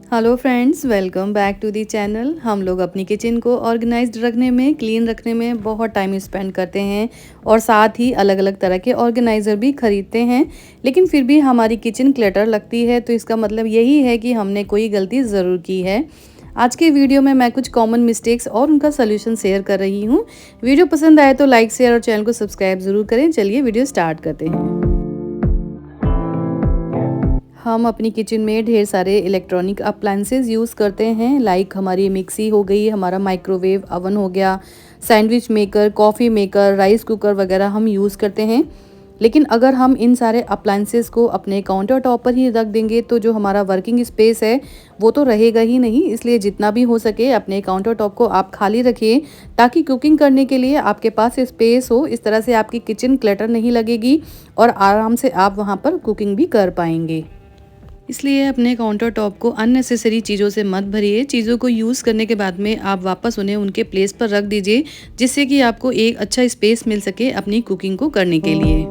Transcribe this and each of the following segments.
Hello friends, welcome back to the channel. हम लोग अपनी किचन को ऑर्गेनाइज्ड रखने में, क्लीन रखने में बहुत टाइम स्पेंड करते हैं और साथ ही अलग अलग तरह के ऑर्गेनाइज़र भी खरीदते हैं। लेकिन फिर भी हमारी किचन क्लटर लगती है, तो इसका मतलब यही है कि हमने कोई गलती ज़रूर की है। आज के वीडियो में मैं कुछ कॉमन मिस्टेक्स और उनका सोल्यूशन शेयर कर रही हूँ। वीडियो पसंद आए तो लाइक, शेयर और चैनल को सब्सक्राइब ज़रूर करें। चलिए वीडियो स्टार्ट करते हैं। हम अपनी किचन में ढेर सारे इलेक्ट्रॉनिक अप्लायंसेस यूज़ करते हैं, लाइक हमारी मिक्सी हो गई, हमारा माइक्रोवेव अवन हो गया, sandwich maker, coffee maker, rice cooker वगैरह हम यूज़ करते हैं। लेकिन अगर हम इन सारे अप्लायंसेस को अपने काउंटर टॉप पर ही रख देंगे तो जो हमारा वर्किंग स्पेस है वो तो रहेगा ही नहीं। इसलिए जितना भी हो सके अपने काउंटर टॉप को आप खाली रखिए, ताकि कुकिंग करने के लिए आपके पास स्पेस हो। इस तरह से आपकी किचन क्लटर नहीं लगेगी और आराम से आप वहाँ पर कुकिंग भी कर पाएंगे। इसलिए अपने काउंटर टॉप को अननेसेसरी चीज़ों से मत भरिए। चीज़ों को यूज़ करने के बाद में आप वापस उन्हें उनके प्लेस पर रख दीजिए, जिससे कि आपको एक अच्छा स्पेस मिल सके अपनी कुकिंग को करने के लिए।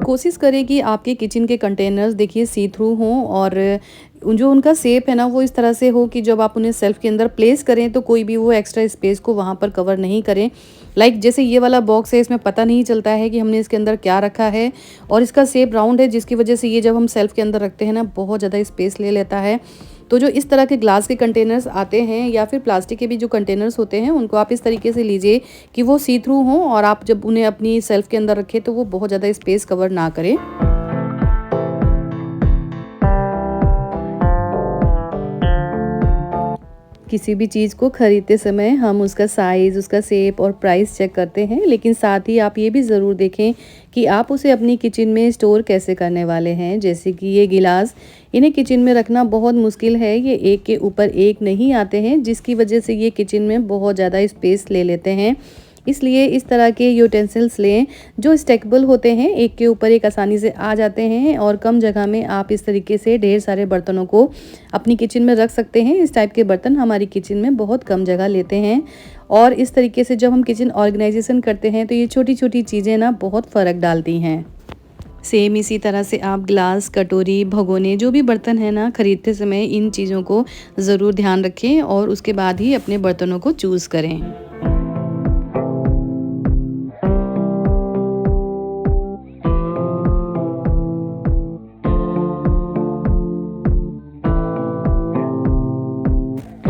कोशिश करें कि आपके किचन के कंटेनर्स देखिए सी थ्रू हों, और जो उनका शेप है ना वो इस तरह से हो कि जब आप उन्हें सेल्फ के अंदर प्लेस करें तो कोई भी वो एक्स्ट्रा स्पेस को वहाँ पर कवर नहीं करें। लाइक जैसे ये वाला बॉक्स है, इसमें पता नहीं चलता है कि हमने इसके अंदर क्या रखा है, और इसका शेप राउंड है, जिसकी वजह से ये जब हम सेल्फ के अंदर रखते हैं ना बहुत ज़्यादा स्पेस ले लेता है। तो जो इस तरह के ग्लास के कंटेनर्स आते हैं या फिर प्लास्टिक के भी जो कंटेनर्स होते हैं, उनको आप इस तरीके से लीजिए कि वो सी थ्रू हों, और आप जब उन्हें अपनी सेल्फ के अंदर रखें तो वो बहुत ज़्यादा स्पेस कवर ना करें। किसी भी चीज़ को खरीदते समय हम उसका साइज़, उसका शेप और प्राइस चेक करते हैं, लेकिन साथ ही आप ये भी ज़रूर देखें कि आप उसे अपनी किचन में स्टोर कैसे करने वाले हैं। जैसे कि ये गिलास, इन्हें किचन में रखना बहुत मुश्किल है, ये एक के ऊपर एक नहीं आते हैं, जिसकी वजह से ये किचन में बहुत ज़्यादा स्पेस ले लेते हैं। इसलिए इस तरह के यूटेंसिल्स लें जो स्टेकेबल होते हैं, एक के ऊपर एक आसानी से आ जाते हैं, और कम जगह में आप इस तरीके से ढेर सारे बर्तनों को अपनी किचन में रख सकते हैं। इस टाइप के बर्तन हमारी किचन में बहुत कम जगह लेते हैं, और इस तरीके से जब हम किचन ऑर्गेनाइजेशन करते हैं तो ये छोटी छोटी चीज़ें ना बहुत फ़र्क डालती हैं। सेम इसी तरह से आप ग्लास, कटोरी, भगोने, जो भी बर्तन है ना खरीदते समय इन चीज़ों को ज़रूर ध्यान रखें और उसके बाद ही अपने बर्तनों को चूज़ करें।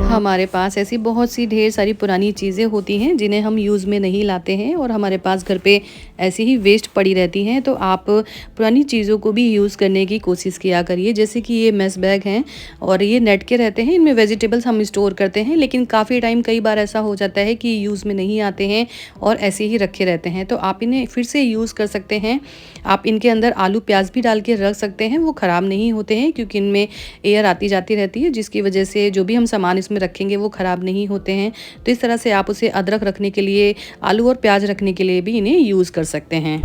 हमारे पास ऐसी बहुत सी ढेर सारी पुरानी चीज़ें होती हैं जिन्हें हम यूज़ में नहीं लाते हैं, और हमारे पास घर पे ऐसे ही वेस्ट पड़ी रहती हैं। तो आप पुरानी चीज़ों को भी यूज़ करने की कोशिश किया करिए। जैसे कि ये मेस बैग हैं और ये नेट के रहते हैं, इनमें वेजिटेबल्स हम स्टोर करते हैं, लेकिन काफ़ी टाइम कई बार ऐसा हो जाता है कि यूज़ में नहीं आते हैं और ऐसे ही रखे रहते हैं। तो आप इन्हें फिर से यूज़ कर सकते हैं। आप इनके अंदर आलू प्याज भी डाल के रख सकते हैं, वो ख़राब नहीं होते हैं, क्योंकि इनमें एयर आती जाती रहती है, जिसकी वजह से जो भी हम सामान इसमें रखेंगे वो ख़राब नहीं होते हैं। तो इस तरह से आप उसे अदरक रखने के लिए, आलू और प्याज रखने के लिए भी इन्हें यूज़ कर सकते हैं।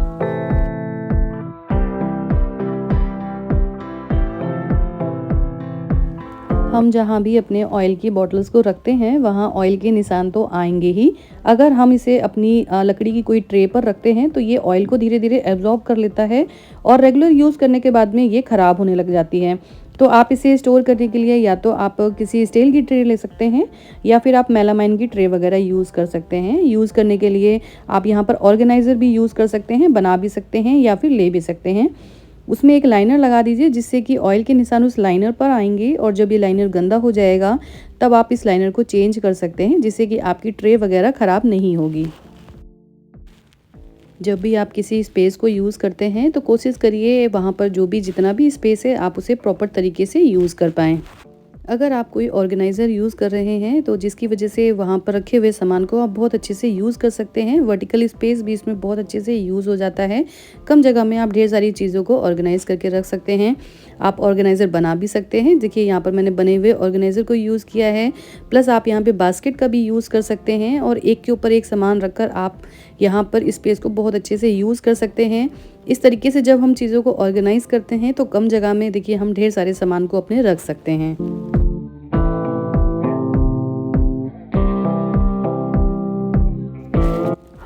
हम जहाँ भी अपने ऑयल की बॉटल्स को रखते हैं वहाँ ऑयल के निशान तो आएंगे ही। अगर हम इसे अपनी लकड़ी की कोई ट्रे पर रखते हैं तो ये ऑयल को धीरे धीरे एब्जॉर्ब कर लेता है, और रेगुलर यूज़ करने के बाद में ये ख़राब होने लग जाती है। तो आप इसे स्टोर करने के लिए या तो आप किसी स्टील की ट्रे ले सकते हैं, या फिर आप मेलामाइन की ट्रे वगैरह यूज़ कर सकते हैं। यूज़ करने के लिए आप यहाँ पर ऑर्गेनाइज़र भी यूज़ कर सकते हैं, बना भी सकते हैं या फिर ले भी सकते हैं। उसमें एक लाइनर लगा दीजिए, जिससे कि ऑयल के निशान उस लाइनर पर आएंगे, और जब ये लाइनर गंदा हो जाएगा तब आप इस लाइनर को चेंज कर सकते हैं, जिससे कि आपकी ट्रे वगैरह ख़राब नहीं होगी। जब भी आप किसी स्पेस को यूज़ करते हैं तो कोशिश करिए वहाँ पर जो भी जितना भी स्पेस है आप उसे प्रॉपर तरीके से यूज़ कर पाएँ। अगर आप कोई ऑर्गेनाइज़र यूज़ कर रहे हैं तो जिसकी वजह से वहाँ पर रखे हुए सामान को आप बहुत अच्छे से यूज़ कर सकते हैं। वर्टिकल स्पेस भी इसमें बहुत अच्छे से यूज़ हो जाता है। कम जगह में आप ढेर सारी चीज़ों को ऑर्गेनाइज़ करके रख सकते हैं। आप ऑर्गेनाइज़र बना भी सकते हैं। देखिए यहाँ पर मैंने बने हुए ऑर्गेनाइज़र को यूज़ किया है, प्लस आप यहाँ पे बास्केट का भी यूज़ कर सकते हैं, और एक के ऊपर एक सामान रखकर आप यहाँ पर स्पेस को बहुत अच्छे से यूज़ कर सकते हैं। इस तरीके से जब हम चीज़ों को ऑर्गेनाइज़ करते हैं तो कम जगह में देखिए हम ढेर सारे सामान को अपने रख सकते हैं।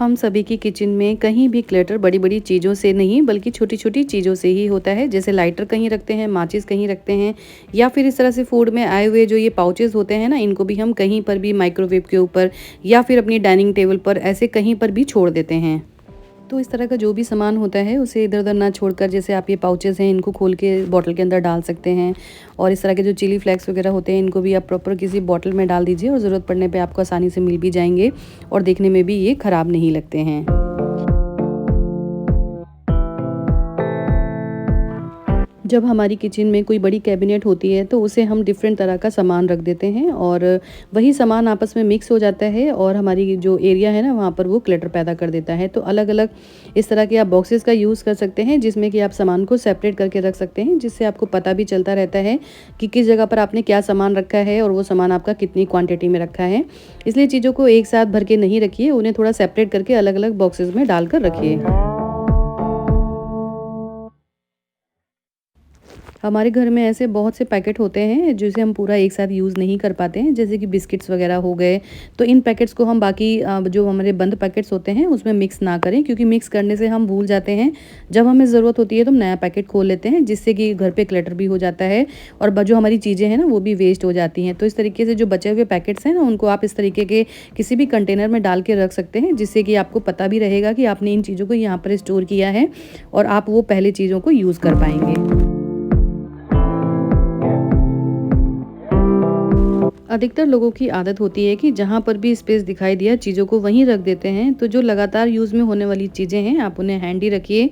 हम सभी की किचन में कहीं भी क्लटर बड़ी-बड़ी चीज़ों से नहीं बल्कि छोटी-छोटी चीज़ों से ही होता है। जैसे लाइटर कहीं रखते हैं, माचिस कहीं रखते हैं या फिर इस तरह से फूड में आए हुए जो ये पाउचेज़ होते हैं ना, इनको भी हम कहीं पर भी माइक्रोवेव के ऊपर या फिर अपनी डाइनिंग टेबल पर ऐसे कहीं पर भी छोड़ देते हैं। तो इस तरह का जो भी सामान होता है उसे इधर-उधर ना छोड़कर जैसे आप ये पाउचेज़ हैं इनको खोल के बॉटल के अंदर डाल सकते हैं। और इस तरह के जो चिली फ्लेक्स वगैरह होते हैं इनको भी आप प्रॉपर किसी बॉटल में डाल दीजिए और ज़रूरत पड़ने पे आपको आसानी से मिल भी जाएँगे और देखने में भी ये ख़राब नहीं लगते हैं। जब हमारी किचन में कोई बड़ी कैबिनेट होती है तो उसे हम डिफरेंट तरह का सामान रख देते हैं और वही सामान आपस में मिक्स हो जाता है और हमारी जो एरिया है ना वहाँ पर वो क्लटर पैदा कर देता है। तो अलग-अलग इस तरह के आप बॉक्सेस का यूज़ कर सकते हैं जिसमें कि आप सामान को सेपरेट करके रख सकते हैं, जिससे आपको पता भी चलता रहता है कि किस जगह पर आपने क्या सामान रखा है और वो सामान आपका कितनी क्वांटिटी में रखा है। इसलिए चीज़ों को एक साथ भर के नहीं रखिए, उन्हें थोड़ा सेपरेट करके अलग-अलग बॉक्सेस में डालकर रखिए। हमारे घर में ऐसे बहुत से पैकेट होते हैं जिसे हम पूरा एक साथ यूज़ नहीं कर पाते हैं, जैसे कि बिस्किट्स वगैरह हो गए। तो इन पैकेट्स को हम बाकी जो हमारे बंद पैकेट्स होते हैं उसमें मिक्स ना करें, क्योंकि मिक्स करने से हम भूल जाते हैं। जब हमें ज़रूरत होती है तो हम नया पैकेट खोल लेते हैं, जिससे कि घर पे क्लटर भी हो जाता है और जो हमारी चीज़ें हैं ना वो भी वेस्ट हो जाती हैं। तो इस तरीके से जो बचे हुए पैकेट्स हैं ना उनको आप इस तरीके के किसी भी कंटेनर में डाल के रख सकते हैं, जिससे कि आपको पता भी रहेगा कि आपने इन चीज़ों को यहाँ पर स्टोर किया है और आप वो पहले चीज़ों को यूज़ कर पाएंगे। अधिकतर लोगों की आदत होती है कि जहाँ पर भी स्पेस दिखाई दिया चीज़ों को वहीं रख देते हैं। तो जो लगातार यूज़ में होने वाली चीज़ें हैं आप उन्हें हैंडी रखिए,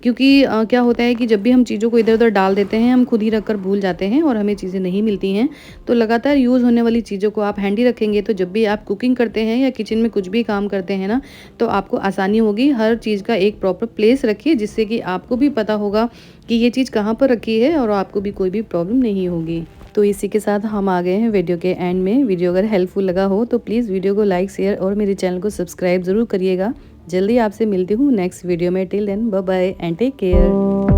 क्योंकि क्या होता है कि जब भी हम चीज़ों को इधर-उधर डाल देते हैं हम खुद ही रख कर भूल जाते हैं और हमें चीज़ें नहीं मिलती हैं। तो लगातार यूज़ होने वाली चीज़ों को आप हैंडी रखेंगे तो जब भी आप कुकिंग करते हैं या किचन में कुछ भी काम करते हैं ना, तो आपको आसानी होगी। हर चीज़ का एक प्रॉपर प्लेस रखिए, जिससे कि आपको भी पता होगा कि ये चीज़ कहाँ पर रखी है और आपको भी कोई भी प्रॉब्लम नहीं होगी। तो इसी के साथ हम आ गए हैं वीडियो के एंड में। वीडियो अगर हेल्पफुल लगा हो तो प्लीज़ वीडियो को लाइक, शेयर और मेरे चैनल को सब्सक्राइब ज़रूर करिएगा। जल्दी आपसे मिलती हूँ नेक्स्ट वीडियो में। Till then bye bye and take care.